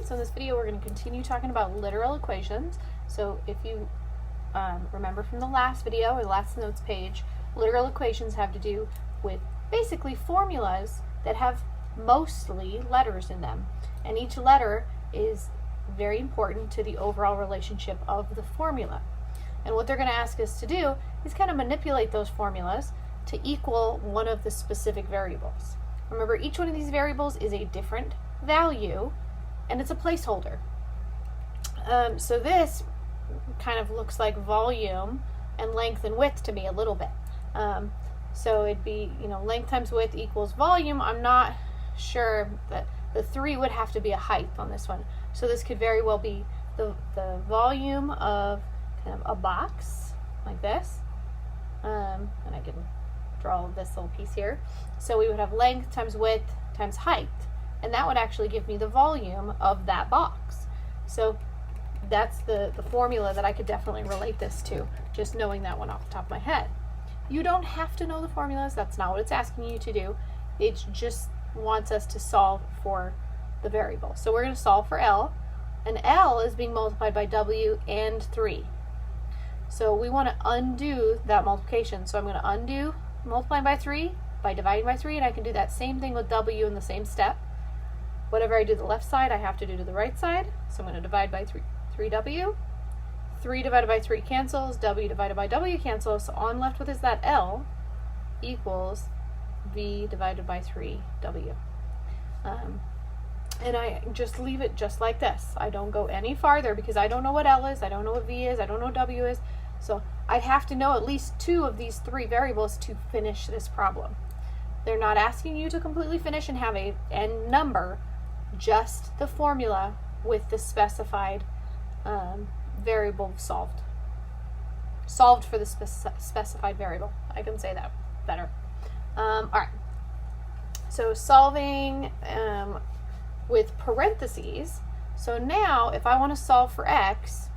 so in this video we're going to continue talking about literal equations. So if you remember from the last video or the last notes page, literal equations have to do with basically formulas that have mostly letters in them. And each letter is very important to the overall relationship of the formula. And what they're going to ask us to do is kind of manipulate those formulas to equal one of the specific variables. Remember, each one of these variables is a different value, and it's a placeholder. So this kind of looks like volume and length and width to me a little bit. So it'd be, length times width equals volume. I'm not sure that the 3 would have to be a height on this one. So this could very well be the volume of kind of a box like this. And I can draw this little piece here. So we would have length times width times height. And that would actually give me the volume of that box. So that's the formula that I could definitely relate this to, just knowing that one off the top of my head. You don't have to know the formulas. That's not what it's asking you to do. It just wants us to solve for the variable. So we're going to solve for L, and L is being multiplied by W and 3. So we want to undo that multiplication. So I'm going to undo multiplying by 3 by dividing by 3, and I can do that same thing with W in the same step. Whatever I do to the left side, I have to do to the right side. So I'm going to divide by 3W. 3 divided by 3 cancels. W divided by W cancels. So all I'm left with is that L equals V divided by 3W. And I just leave it just like this. I don't go any farther because I don't know what L is, I don't know what V is, I don't know what W is. So I'd have to know at least 2 of these 3 variables to finish this problem. They're not asking you to completely finish and have a n number, just the formula with the specified variable solved. Solved for the specified variable. I can say that better. All right. So solving with parentheses. So now if I want to solve for x,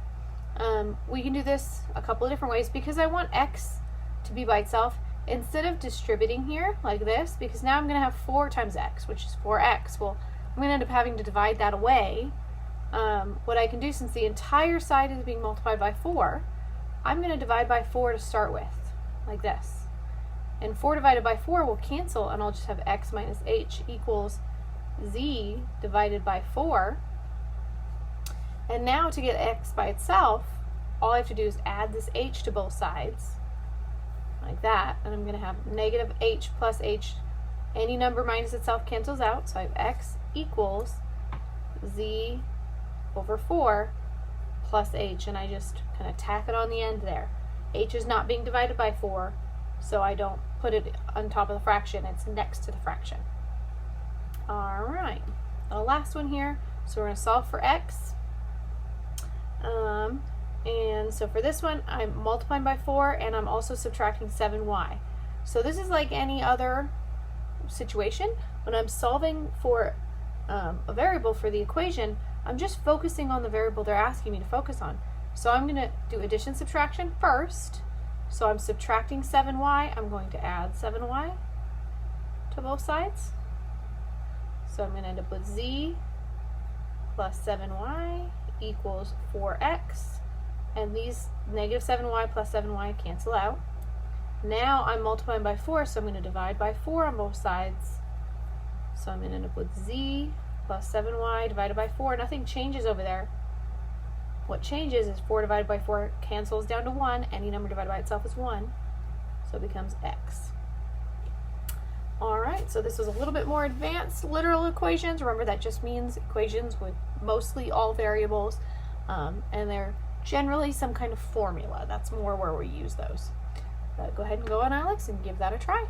we can do this a couple of different ways because I want x to be by itself. Instead of distributing here like this, because now I'm going to have 4 times x, which is 4x. Well, I'm going to end up having to divide that away. What I can do, since the entire side is being multiplied by 4, I'm going to divide by 4 to start with, like this. And 4 divided by 4 will cancel, and I'll just have x minus h equals z divided by 4. And now to get x by itself, all I have to do is add this h to both sides, like that. And I'm going to have negative h plus h. Any number minus itself cancels out, so I have x equals z over 4 plus h, and I just kind of tack it on the end there. H is not being divided by 4, so I don't put it on top of the fraction, it's next to the fraction. Alright, the last one here, so we're going to solve for x. And so for this one, I'm multiplying by 4, and I'm also subtracting 7y. So this is like any other situation. When I'm solving for a variable for the equation, I'm just focusing on the variable they're asking me to focus on. So I'm going to do addition subtraction first. So I'm subtracting 7y. I'm going to add 7y to both sides. So I'm going to end up with z plus 7y equals 4x. And these negative 7y plus 7y cancel out. Now I'm multiplying by 4, so I'm going to divide by 4 on both sides. So I'm going to end up with z plus 7y divided by 4. Nothing changes over there. What changes is 4 divided by 4 cancels down to 1. Any number divided by itself is 1. So it becomes x. Alright, so this was a little bit more advanced literal equations. Remember, that just means equations with mostly all variables. And they're generally some kind of formula. That's more where we use those. But go ahead and go on, Alex, and give that a try.